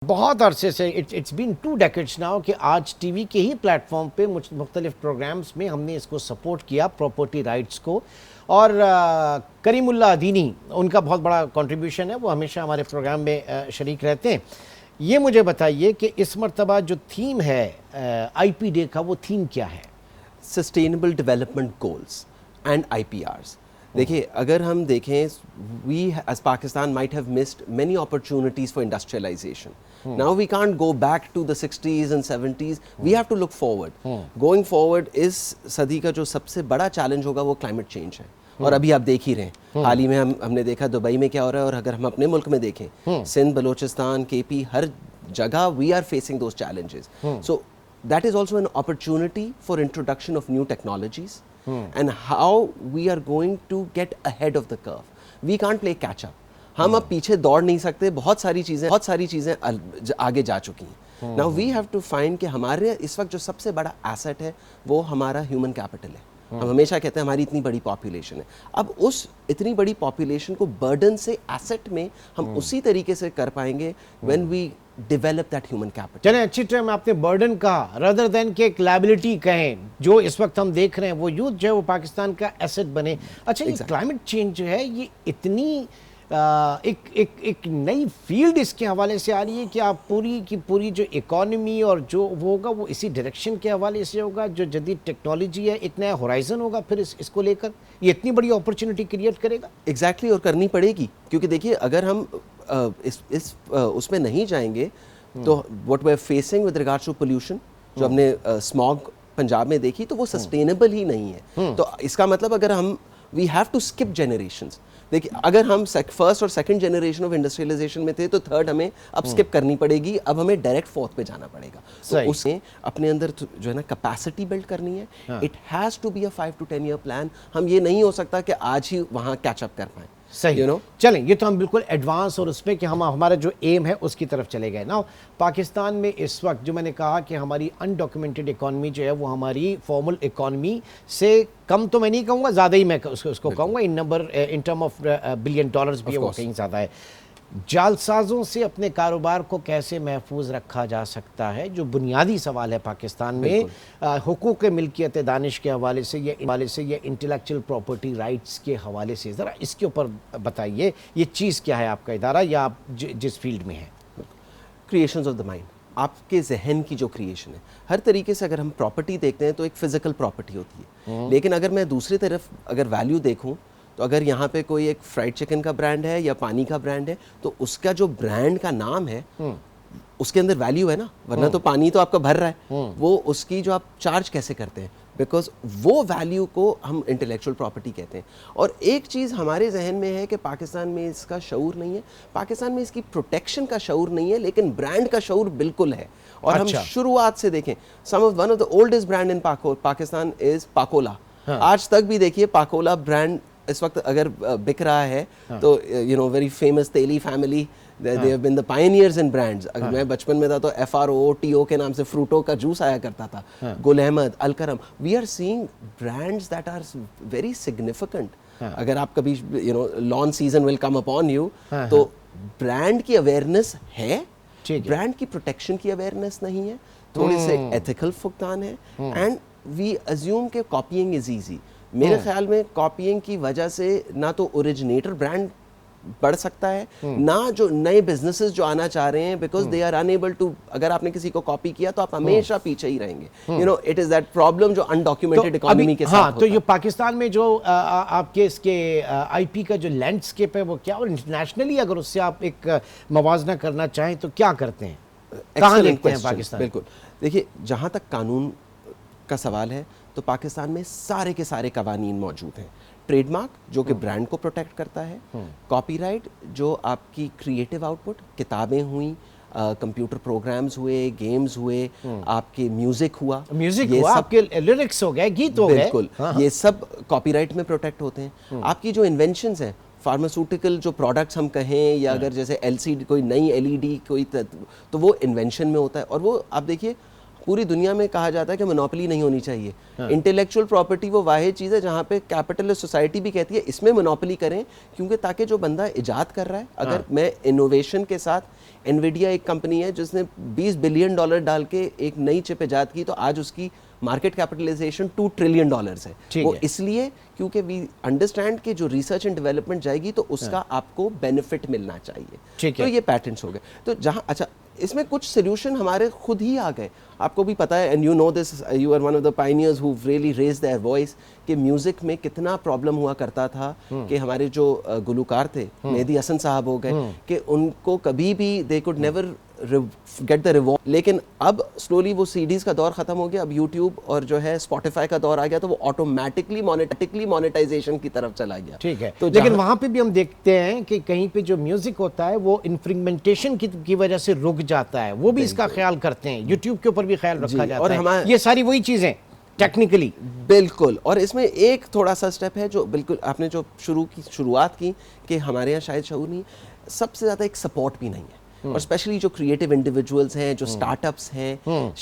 बहुत अरसे से इट्स बीन 2 डेकेड्स नाउ कि आज टीवी के ही प्लेटफॉर्म पे मुख्तलिफ प्रोग्राम्स में हमने इसको सपोर्ट किया प्रॉपर्टी राइट्स को। और करीमुल्लाह अदीनी उनका बहुत बड़ा कंट्रीब्यूशन है, वो हमेशा हमारे प्रोग्राम में शरीक रहते हैं। ये मुझे बताइए कि इस मरतबा जो थीम है आईपी डे का, वो थीम क्या है? Sustainable development goals and IPRs. देखिए, अगर हम देखें, we as Pakistan might have missed many opportunities for industrialisation. Now we can't go back to the 60s and 70s. We have to look forward. Going forward इस सदी का जो सबसे बड़ा चैलेंज होगा वो क्लाइमेट चेंज है. और अभी आप देख ही रहे हैं, हाल ही में हमने देखा दुबई में क्या हो रहा है. और अगर हम अपने मुल्क में देखें, सिंध, बलोचिस्तान, केपी, हर जगह we are facing those challenges. So that is also an opportunity for introduction of new technologies and how we are going to get ahead of the curve. We can't play catch up. हम अब पीछे दौड़ नहीं सकते. बहुत सारी चीज़ें आगे जा चुकी हैं. Now we have to find कि हमारे इस वक्त जो सबसे बड़ा asset है वो हमारा human capital है. हम हमेशा कहते हैं हमारी इतनी बड़ी पॉपुलेशन है. अब उस इतनी बड़ी पॉपुलेशन को बर्डन से एसेट में हम उसी तरीके से कर पाएंगे when we develop that human capital. चलें, अच्छी टर्म आपने बर्डन कहा रादर देन के एक लायबिलिटी कहें. जो इस वक्त हम देख रहे हैं वो यूथ जो है वो पाकिस्तान का एसेट बने. अच्छा, ये क्लाइमेट चेंज जो है ये इतनी एक नई फील्ड इसके हवाले से आ रही है कि आप पूरी की पूरी जो इकोनॉमी और जो वो होगा वो इसी डायरेक्शन के हवाले से होगा. जो जदीद टेक्नोलॉजी है, एक नया होराइजन होगा फिर इसको लेकर, ये इतनी बड़ी अपॉर्चुनिटी क्रिएट करेगा. एग्जैक्टली, और करनी पड़ेगी. क्योंकि देखिए, अगर हम उसमें नहीं जाएंगे तो what we are facing with regards to pollution, जो हमने स्मॉग पंजाब में देखी, तो वो सस्टेनेबल ही नहीं है. तो इसका मतलब अगर हम we have to skip generations. देखिए, अगर हम फर्स्ट और सेकंड जनरेशन ऑफ इंडस्ट्रियलाइजेशन में थे तो थर्ड हमें अब स्किप करनी पड़ेगी. अब हमें डायरेक्ट फोर्थ पे जाना पड़ेगा. तो उसमें अपने अंदर जो है ना कैपेसिटी बिल्ड करनी है. It has to be a 5 to 10 year plan. हम ये नहीं हो सकता कि आज ही वहाँ कैचअप कर पाएँ. सही, चलें, ये तो हम बिल्कुल एडवांस और उसमें कि हम हमारा जो एम है उसकी तरफ चले गए ना. पाकिस्तान में इस वक्त जो मैंने कहा कि हमारी अनडॉक्यूमेंटेड इकॉनमी जो है वो हमारी फॉर्मल इकॉनमी से कम तो मैं नहीं कहूँगा, ज़्यादा ही मैं उसको कहूँगा. In number in term of billion dollars भी है वो कहीं ज़्यादा है. जालसाजों से अपने कारोबार को कैसे महफूज रखा जा सकता है, जो बुनियादी सवाल है पाकिस्तान में हुकूक मिल्कियत दानिश के हवाले से या इंटेलेक्चुअल प्रॉपर्टी राइट्स के हवाले से, ज़रा इसके ऊपर बताइए. ये चीज़ क्या है आपका इदारा या आप जिस फील्ड में हैं? क्रिएशंस ऑफ द माइंड, आपके जहन की जो क्रिएशन है. हर तरीके से अगर हम प्रॉपर्टी देखते हैं तो एक फिजिकल प्रॉपर्टी होती है. लेकिन अगर मैं दूसरी तरफ अगर वैल्यू देखूं, तो अगर यहाँ पे कोई एक फ्राइड चिकन का ब्रांड है या पानी का ब्रांड है, तो उसका जो ब्रांड का नाम है उसके अंदर वैल्यू है ना. वरना तो पानी तो आपका भर रहा है, वो उसकी जो आप चार्ज कैसे करते हैं, बिकॉज वो वैल्यू को हम इंटेलेक्चुअल प्रॉपर्टी कहते हैं. और एक चीज़ हमारे जहन में है कि पाकिस्तान में इसका शऊर नहीं है. पाकिस्तान में इसकी प्रोटेक्शन का शऊर नहीं है, लेकिन ब्रांड का शऊर बिल्कुल है. और हम शुरुआत से देखें, one of the oldest brand in Pakistan is Pakola. आज तक भी देखिए पाकोला ब्रांड इस वक्त अगर बिक रहा है, तो you know very famous Teli family, they have been the pioneers in brands. अगर मैं बचपन में था तो FROTO के नाम से फ्रूटो का जूस आया करता था. Gul Ahmed, Alkaram. We are seeing brands that are very significant. अगर आप कभी you know lawn season will come upon you, तो ब्रांड की अवेयरनेस है, ब्रांड की प्रोटेक्शन की अवेयरनेस नहीं है, थोड़े से एथिकल फुकदान है. एंड वी अज्यूम के कॉपीइंग इज ईजी. मेरे ख्याल में कॉपीइंग की वजह से ना तो ओरिजिनेटर ब्रांड बढ़ सकता है, ना जो नए बिजनेसेस जो आना चाह रहे हैं, because they are unable to. अगर आपने किसी को कॉपी किया तो आप हमेशा पीछे ही रहेंगे. You know, it is that problem जो अनडॉक्यूमेंटेड इकोनॉमी के साथ तो ये पाकिस्तान में जो आपके इसके आईपी का जो लैंडस्केप है वो क्या, और इंटरनेशनली अगर उससे आप एक मवाजना करना चाहें तो क्या करते हैं, कहाँ देखते हैं पाकिस्तान? बिल्कुल, देखिए, जहाँ तक कानून का सवाल है तो पाकिस्तान में सारे के सारे कवानीन मौजूद हैं. ट्रेडमार्क जो कि ब्रांड को प्रोटेक्ट करता है, कॉपीराइट जो आपकी क्रिएटिव आउटपुट, किताबें हुई, कंप्यूटर प्रोग्राम्स हुए, गेम्स हुए, आपके म्यूजिक हुआ, आपके लिरिक्स हो गए, गीत हो गए, बिल्कुल, ये सब कॉपीराइट में प्रोटेक्ट होते हैं. आपकी जो इन्वेंशंस हैं, फार्मास्यूटिकल जो प्रोडक्ट्स हम कहें, या अगर जैसे LCD कोई नई LED कोई तो वो इन्वेंशन में होता है. और वो आप देखिए, पूरी दुनिया में कहा जाता है कि मोनोपोली नहीं होनी चाहिए। इंटेलेक्चुअल प्रॉपर्टी वो वाहिद चीज़ है जहाँ पे कैपिटलिस्ट सोसाइटी भी कहती है इसमें मोनोपोली करें, क्योंकि ताकि जो बंदा इजाद कर रहा है, अगर मैं इनोवेशन के साथ एनवीडिया एक कंपनी है जिसने $20 बिलियन डाल के एक नई चिप इजाद की, तो आज उसकी मार्केट कैपिटलाइजेशन $2 ट्रिलियन है। वो इसलिए क्योंकि वी अंडरस्टैंड कि जो रिसर्च एंड डेवलपमेंट जाएगी तो उसका आपको बेनिफिट मिलना चाहिए। तो ये पैटेंट्स हो गए। तो जहाँ अच्छा इसमें कुछ सोल्यूशन हमारे खुद ही आ गए, आपको भी पता है, and you know this, you are one of the pioneers who really raise their voice, कि म्यूजिक में कितना प्रॉब्लम हुआ करता था कि हमारे जो गुलकार थे, मेहदी हसन साहब हो गए, कि उनको कभी भी they could never get the reward. लेकिन अब स्लोली वो सीडीज का दौर खत्म हो गया, अब यूट्यूब और जो है स्पॉटिफाई का दौर आ गया, तो वो ऑटोमेटिकली मोनेटाइजेशन की तरफ चला गया। ठीक है, तो लेकिन वहां पे भी हम देखते हैं कि कहीं पे जो म्यूजिक होता है वो इन्फ्रिंगमेंटेशन की वजह से रुक जाता है, वो भी इसका ख्याल करते हैं, यूट्यूब के ऊपर भी ख्याल रखा जाता है। ये सारी वही चीजें टेक्निकली बिल्कुल। और इसमें एक थोड़ा सा स्टेप है जो बिल्कुल आपने जो शुरुआत की कि हमारे यहाँ शायद शऊर नहीं, सबसे ज़्यादा एक सपोर्ट भी नहीं है, और स्पेशली जो क्रिएटिव इंडिविजुअल्स हैं, जो स्टार्टअप्स हैं,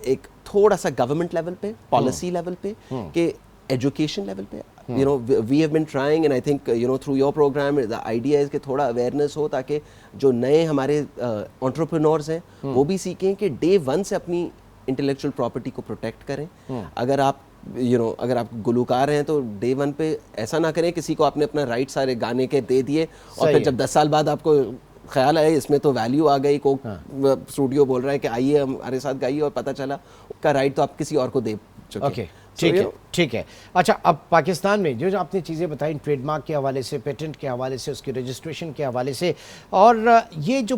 एक थोड़ा सा गवर्नमेंट लेवल पे, पॉलिसी लेवल पे, के एजुकेशन लेवल पे, you know we have been trying, and I think you know through your programme the idea is कि थोड़ा अवेयरनेस हो, ताकि जो नए हमारे एंटरप्रेन्योर्स हैं वो भी सीखें कि डे वन से अपनी इंटेलेक्चुअल प्रॉपर्टी को प्रोटेक्ट करें। अगर आप अगर आप गुलकार हैं तो डे वन पे ऐसा ना करें किसी को आपने अपना राइट सारे गाने के दे दिए और फिर जब 10 साल बाद आपको ख्याल आया इसमें तो वैल्यू आ गई, को स्टूडियो बोल रहा है कि आइए हमारे साथ गाइए, और पता चला का राइट तो आप किसी और को दे चुके। ओके, ठीक है। अच्छा, अब पाकिस्तान में जो आपने चीज़ें बताई ट्रेडमार्क के हवाले से, पेटेंट के हवाले से, उसकी रजिस्ट्रेशन के हवाले से, और ये जो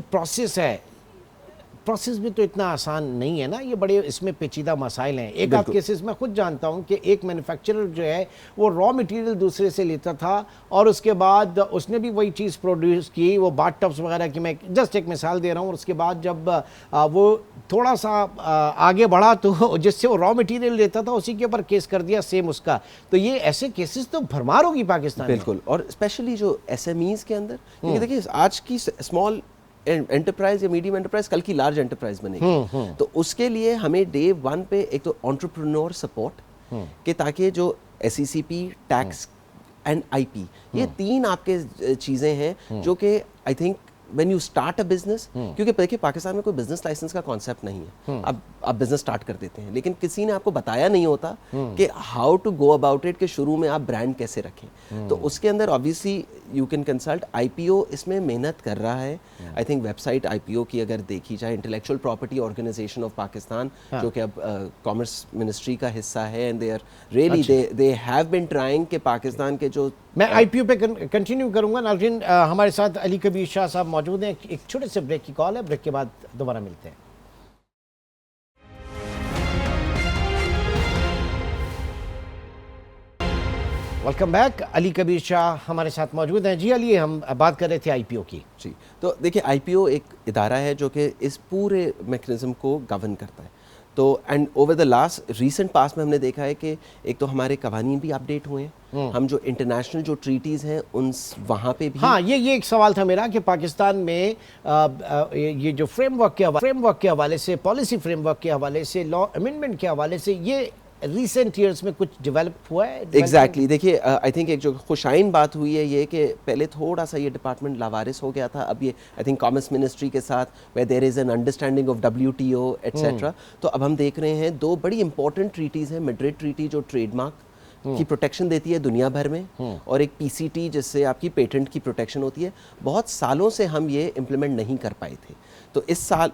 प्रोसेस भी तो इतना आसान नहीं है ना, ये बड़े इसमें पेचीदा मसाइल हैं। एक आध केसेस मैं खुद जानता हूँ कि एक मैन्युफैक्चरर जो है वो रॉ मटेरियल दूसरे से लेता था और उसके बाद उसने भी वही चीज़ प्रोड्यूस की, वो बाथ टब्स वगैरह की, मैं जस्ट एक मिसाल दे रहा हूँ, और उसके बाद जब वो थोड़ा सा आगे बढ़ा तो जिससे वो रॉ मटेरियल लेता था उसी के ऊपर केस कर दिया सेम उसका। तो ये ऐसे केसेस तो भरमार होगी पाकिस्तान में। बिल्कुल, और स्पेशली जो SMEs के अंदर, क्योंकि देखिए आज की स्मॉल एंटरप्राइज या मीडियम एंटरप्राइज कल की लार्ज एंटरप्राइज बनेगी, तो उसके लिए हमें डे वन पे एक तो एंटरप्रेन्योर सपोर्ट के, ताकि जो SECP, टैक्स एंड IP, ये 3 आपके चीज़ें हैं जो कि I think when you start a business, क्योंकि देखिए पाकिस्तान में कोई बिजनेस लाइसेंस का कॉन्सेप्ट नहीं है, अब आप बिजनेस स्टार्ट कर देते हैं, लेकिन किसी ने आपको बताया नहीं होता कि how to go about it, कि शुरू में आप ब्रांड कैसे रखें। तो उसके अंदर obviously you can consult IPO, इसमें मेहनत कर रहा है। आई थिंक वेबसाइट IPO की अगर देखी जाए, intellectual property organisation of Pakistan, जो कि अब कॉमर्स मिनिस्ट्री का हिस्सा है, and they are really they have been trying कि पाकिस्तान के जो, मैं IPO पे कंटिन्यू करूंगा। नाज़रीन, हमारे साथ अली कबीर शाह साहब मौजूद हैं। एक छोटे से ब्रेक की कॉल है, ब्रेक के बाद दोबारा मिलते हैं। Welcome back. अली कबीर शाह हमारे साथ मौजूद हैं। जी अली, हम बात कर रहे थे IPO की। जी, तो देखिए IPO एक इदारा है जो कि इस पूरे मैकेनिज्म को गवर्न करता है। तो and over the last recent past में हमने देखा है कि एक तो हमारे कवानीन भी अपडेट हुए हैं, हम जो इंटरनेशनल जो ट्रीटीज़ हैं उन वहाँ पे भी, हाँ, ये एक सवाल था मेरा कि पाकिस्तान में ये जो फ्रेमवर्क के हवाले से, पॉलिसी फ्रेमवर्क के हवाले से, लॉ अमेंडमेंट के हवाले से, ये रिसेंट ईयर्स में कुछ डेवलप हुआ है? एग्जैक्टली देखिए, आई थिंक एक जो खुशाइन बात हुई है ये कि पहले थोड़ा सा ये डिपार्टमेंट लावारिस हो गया था, अब ये आई थिंक कॉमर्स मिनिस्ट्री के साथ way there is an understanding of WTO et cetera. तो अब हम देख रहे हैं 2 बड़ी इंपॉर्टेंट ट्रीटीज़ हैं, मैड्रिड ट्रीटी जो ट्रेडमार्क की प्रोटेक्शन देती है दुनिया भर में, और एक PCT जिससे आपकी पेटेंट की प्रोटेक्शन होती है। बहुत सालों से हम ये इम्प्लीमेंट नहीं कर पाए थे, तो इस साल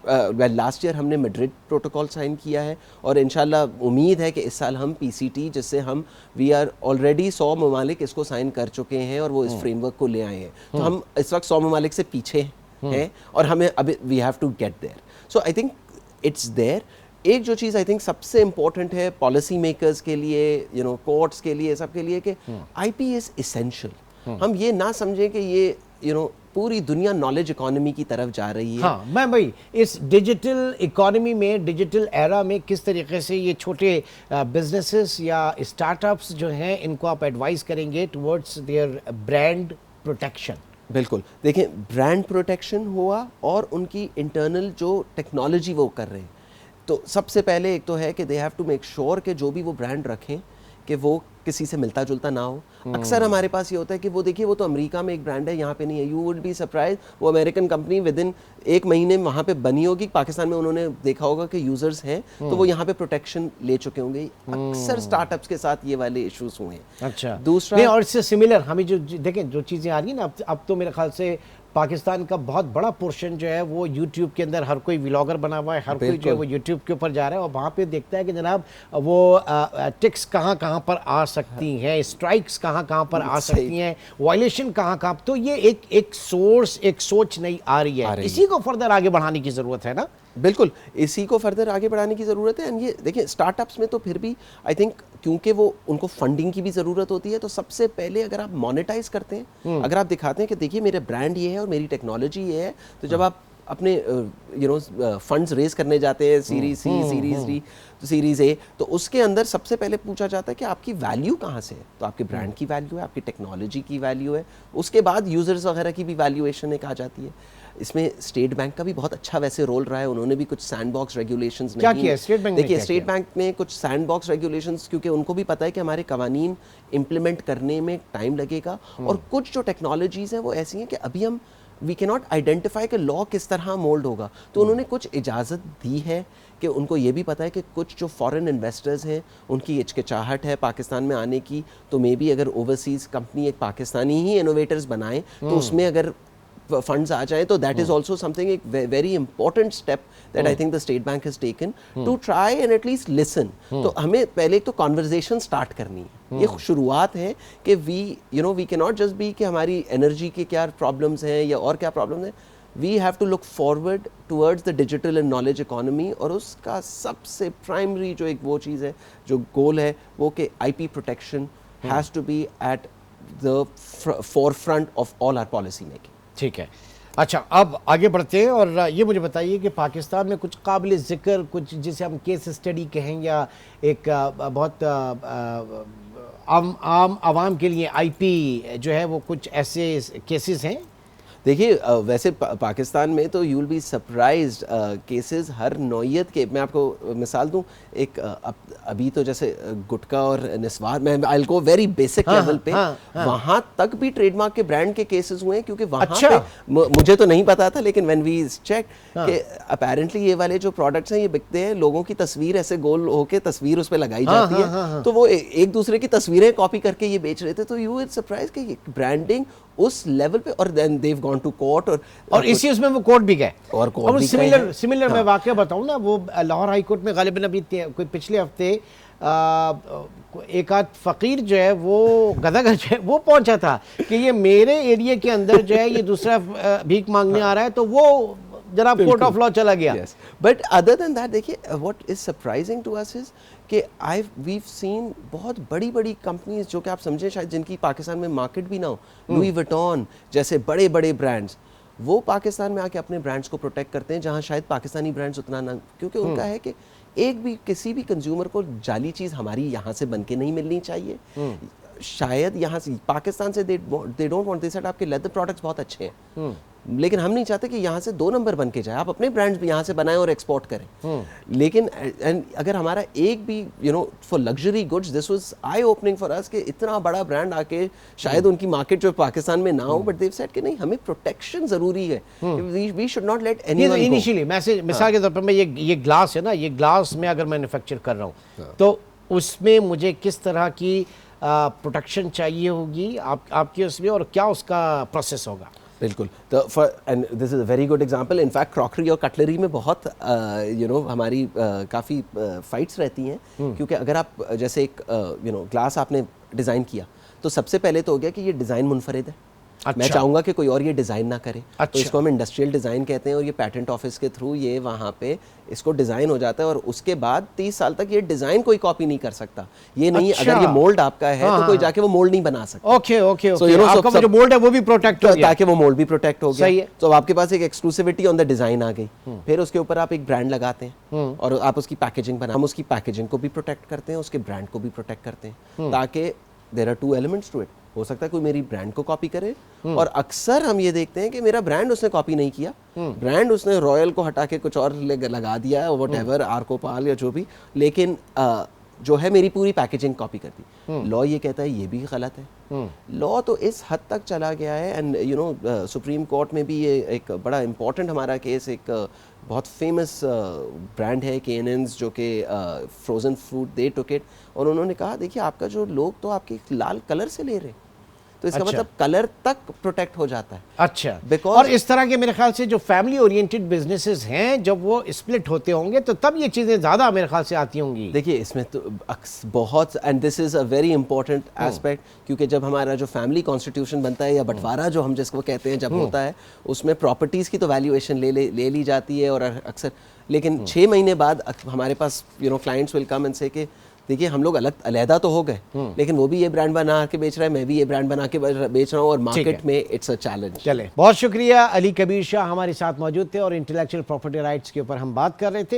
लास्ट ईयर हमने मैड्रिड प्रोटोकॉल साइन किया है, और इंशाल्लाह उम्मीद है कि इस साल हम PCT जिससे हम वी आर ऑलरेडी 100 ममालिक इसको साइन कर चुके हैं और वो इस फ्रेमवर्क को ले आए हैं। तो हम इस वक्त 100 ममालिक से पीछे हैं और हमें अभी we have to get there. So I think it's there. एक जो चीज़ आई थिंक सबसे इम्पोर्टेंट है पॉलिसी मेकर्स के लिए, यू नो कोर्ट्स के लिए, सबके लिए, कि IP इज़ इसेंशियल। हम ये ना समझें कि ये यू नो पूरी दुनिया नॉलेज इकोनॉमी की तरफ जा रही है। हाँ, मैं भाई इस डिजिटल इकोनॉमी में, डिजिटल एरा में किस तरीके से ये छोटे बिजनेसेस या स्टार्टअप्स जो हैं इनको आप एडवाइस करेंगे टुवर्ड्स देयर ब्रांड प्रोटेक्शन? बिल्कुल, देखें ब्रांड प्रोटेक्शन हुआ और उनकी इंटरनल जो टेक्नोलॉजी वो कर रहे हैं, तो सबसे पहले एक तो है कि they have to make sure कि जो भी वो ब्रांड रखें कि वो किसी से मिलता जुलता ना हो। अक्सर हमारे पास ये होता है कि वो देखिए वो तो अमेरिका में एक ब्रांड है, यहाँ पे नहीं है। यू वुड बी सरप्राइज, वो अमेरिकन कंपनी विद इन 1 महीने वहाँ पे बनी होगी, पाकिस्तान में उन्होंने देखा होगा कि यूजर्स हैं तो वो यहाँ पे प्रोटेक्शन ले चुके होंगे। अक्सर स्टार्टअप्स के साथ ये वाले इश्यूज हुए हैं। अच्छा, दूसरा नहीं, और इससे सिमिलर हमें जो देखें जो चीज़ें आ रही हैं ना, अब तो मेरे ख्याल से पाकिस्तान का बहुत बड़ा पोर्शन जो है वो यूट्यूब के अंदर हर कोई व्लॉगर बना हुआ है, हर कोई जो है वो यूट्यूब के ऊपर जा रहा है और वहाँ पे देखता है कि जनाब वो टिक्स कहाँ कहाँ पर आ सकती हैं, स्ट्राइक्स कहाँ कहाँ पर आ सकती हैं, वायलेशन कहाँ कहाँ। तो ये एक सोर्स, एक सोच नहीं आ रही है, इसी को फर्दर आगे बढ़ाने की ज़रूरत है ना। बिल्कुल, इसी को फर्दर आगे बढ़ाने की ज़रूरत है। एंड ये देखिए स्टार्टअप्स में तो फिर भी आई थिंक क्योंकि वो उनको फंडिंग की भी ज़रूरत होती है, तो सबसे पहले अगर आप मोनेटाइज करते हैं, अगर आप दिखाते हैं कि देखिए मेरा ब्रांड ये है और मेरी टेक्नोलॉजी ये है, तो जब आप अपने फंड्स रेज करने जाते हैं, सीरीज सी, सीरीज डी, तो सीरीज ए, तो उसके अंदर सबसे पहले पूछा जाता है कि आपकी वैल्यू कहाँ से है। तो आपके ब्रांड की वैल्यू है, आपकी टेक्नोलॉजी की वैल्यू है, उसके बाद यूजर्स वगैरह की भी वैल्यूएशन एक आ जाती है। इसमें स्टेट बैंक का भी बहुत अच्छा वैसे रोल रहा है, उन्होंने भी कुछ सैंडबॉक्स रेगुलेशंस क्या किया स्टेट बैंक ने? देखिए स्टेट बैंक ने कुछ सैंडबॉक्स रेगुलेशंस, क्योंकि उनको भी पता है कि हमारे कवानीन इम्प्लीमेंट करने में टाइम लगेगा और कुछ जो टेक्नोलॉजीज़ हैं वो ऐसी हैं कि अभी हम वी कैन नॉट आइडेंटिफाई कि लॉ किस तरह मोल्ड होगा। तो उन्होंने कुछ इजाज़त दी है कि उनको ये भी पता है कि कुछ जो फॉरेन इन्वेस्टर्स हैं उनकी हिचकिचाहट है पाकिस्तान में आने की, तो मे बी अगर ओवरसीज़ कंपनी एक पाकिस्तानी ही इनोवेटर्स बनाए तो उसमें अगर फंड्स आ जाए तो दैट इज ऑल्सो समथिंग एक very important step that I think the state bank has taken to try and at least listen. तो हमें पहले एक तो कॉन्वर्जेशन स्टार्ट करनी है, ये शुरुआत है कि we we can not just be कि हमारी एनर्जी के क्या प्रॉब्लम्स हैं या और क्या प्रॉब्लम्स हैं। We have to look forward towards the digital and knowledge economy, और उसका सबसे प्राइमरी जो एक वो चीज़ है, जो गोल है वो कि IP protection has to be at the forefront of all our policy making. ठीक है, अच्छा अब आगे बढ़ते हैं और ये मुझे बताइए कि पाकिस्तान में कुछ काबिल ज़िक्र, कुछ जिसे हम केस स्टडी कहें या एक बहुत आवाम के लिए IP जो है वो कुछ ऐसे केसेस हैं? देखिए वैसे पाकिस्तान में तो you will be surprised cases हर नौयत के। मैं आपको मिसाल दूं, एक अभी तो जैसे गुटका और निस्वार में I will go very basic level पे, वहाँ तक भी ट्रेडमार्क के ब्रांड के केसेस हुए हैं, क्योंकि वहाँ पे मुझे तो नहीं पता था, लेकिन व्हेन वी चेक कि अपैरेंटली ये वाले जो प्रोडक्ट्स हैं ये बिकते हैं, लोगों की तस्वीर ऐसे गोल होके तस्वीर उस पर लगाई जाती है, तो वो एक दूसरे की तस्वीरें कॉपी करके ये बेच रहे थे। तो यू विल सरप्राइज कि ब्रांडिंग उस लेवल पे, और then they've gone to court, और इसी उसमें वो कोर्ट भी गए और कोर्ट भी सिमिलर मैं वाकया बताऊं ना, वो लाहौर हाई कोर्ट में गालिबन अभी कोई पिछले हफ्ते एक आध फकीर जो है वो गदागर जो है वो पहुंचा था कि ये मेरे एरिया के अंदर जो है ये दूसरा भीख मांगने आ रहा है, तो वो जनाब कोर्ट ऑफ लॉ चला गया। बट अदर देन दैट देखिए what is surprising to us is कि वीव सीन बहुत बड़ी बड़ी कंपनीज जो कि आप समझे शायद जिनकी पाकिस्तान में मार्केट भी ना हो, लुई विटॉन जैसे बड़े बड़े ब्रांड्स, वो पाकिस्तान में आके अपने ब्रांड्स को प्रोटेक्ट करते हैं, जहां शायद पाकिस्तानी ब्रांड्स उतना ना, क्योंकि उनका है कि एक भी किसी भी कंज्यूमर को जाली चीज़ हमारी यहाँ से बन के नहीं मिलनी चाहिए। शायद यहाँ से पाकिस्तान से they don't want, they said आपके लेदर प्रोडक्ट्स बहुत अच्छे हैं, लेकिन हम नहीं चाहते कि यहाँ से 2 नंबर बन के जाए, आप अपने ब्रांड्स भी यहाँ से बनाएं और एक्सपोर्ट करें। लेकिन अगर हमारा एक भी for luxury goods this was I opening for us कि इतना बड़ा ब्रांड आके शायद उनकी मार्केट जो पाकिस्तान में ना हो, बट देव सेड कि नहीं हमें प्रोटेक्शन जरूरी है, we should not let anyone go. Initially मिसाल के तौर पर मैं ये ग्लास है ना, ये ग्लास में अगर मैन्युफैक्चर कर रहा हूँ तो उसमें मुझे किस तरह की प्रोटेक्शन चाहिए होगी आपकी उसमें, और क्या उसका प्रोसेस होगा? बिल्कुल, तो and this is a very good example. In fact crockery और कटलरी में बहुत हमारी काफ़ी फाइट्स रहती हैं, क्योंकि अगर आप जैसे एक ग्लास आपने डिज़ाइन किया, तो सबसे पहले तो हो गया कि ये डिज़ाइन मुनफरिद है। अच्छा। मैं चाहूँगा कि कोई और ये डिज़ाइन ना करे। अच्छा। तो इसको हम इंडस्ट्रियल डिज़ाइन कहते हैं, और ये पेटेंट ऑफिस के थ्रू ये वहाँ पे इसको डिज़ाइन हो जाता है, और उसके बाद 30 साल तक ये डिज़ाइन कोई कॉपी नहीं कर सकता। ये नहीं, अच्छा। अगर ये मोल्ड आपका है तो कोई जाके वो मोल्ड नहीं बना सकता। ओके ओके, आपका जो मोल्ड है वो भी प्रोटेक्ट हो गया, ताकि वो मोल्ड भी प्रोटेक्ट हो गया। तो आपके पास एक एक्सक्लूसिविटी ऑन द डिज़ाइन आ गई। फिर उसके ऊपर आप एक ब्रांड लगाते हैं और आप उसकी पैकेजिंग बना, हम उसकी पैकेजिंग को भी प्रोटेक्ट करते हैं, उसके ब्रांड को भी प्रोटेक्ट करते हैं, ताकि there are 2 elements to it. हो सकता है कोई मेरी ब्रांड को कॉपी करे, और अक्सर हम ये देखते हैं कि मेरा ब्रांड उसने कॉपी नहीं किया, ब्रांड उसने रॉयल को हटा के कुछ और लगा दिया है, व्हाटएवर, आर्कोपाल या जो भी, लेकिन जो है मेरी पूरी पैकेजिंग कॉपी कर दी। लॉ ये कहता है ये भी गलत है। लॉ तो इस हद तक चला गया है, and you no supreme court में भी ये एक बड़ा इंपॉर्टेंट हमारा केस, एक बहुत फेमस ब्रांड है K&N's, जो कि frozen food, they took it, और उन्होंने कहा देखिए आपका जो लोग तो आपके लाल कलर से ले रहे हैं, तो इसका मतलब कलर तक प्रोटेक्ट हो जाता है। अच्छा, और इस तरह के मेरे ख्याल से जो फैमिली ओरिएंटेड बिजनेसेस हैं, जब वो स्प्लिट होते होंगे तो तब ये चीज़ें ज़्यादा मेरे ख्याल से आती होंगी। देखिए इसमें तो बहुत, and this is a very important aspect, क्योंकि जब हमारा जो फैमिली कॉन्स्टिट्यूशन बनता है या बंटवारा जो हम जिसको कहते हैं जब होता है, उसमें प्रॉपर्टीज़ की तो वैल्यूएशन ले ली जाती है, और अक्सर, लेकिन 6 महीने बाद हमारे पास क्लाइंट्स विल कम एंड से कि देखिए हम लोग अलहदा तो हो गए, लेकिन वो भी ये ब्रांड बना के बेच रहा है, मैं भी ये ब्रांड बना के बेच रहा हूँ, और मार्केट में इट्स अ चैलेंज। चले, बहुत शुक्रिया। अली कबीर शाह हमारे साथ मौजूद थे और इंटेलेक्चुअल प्रॉपर्टी राइट्स के ऊपर हम बात कर रहे थे।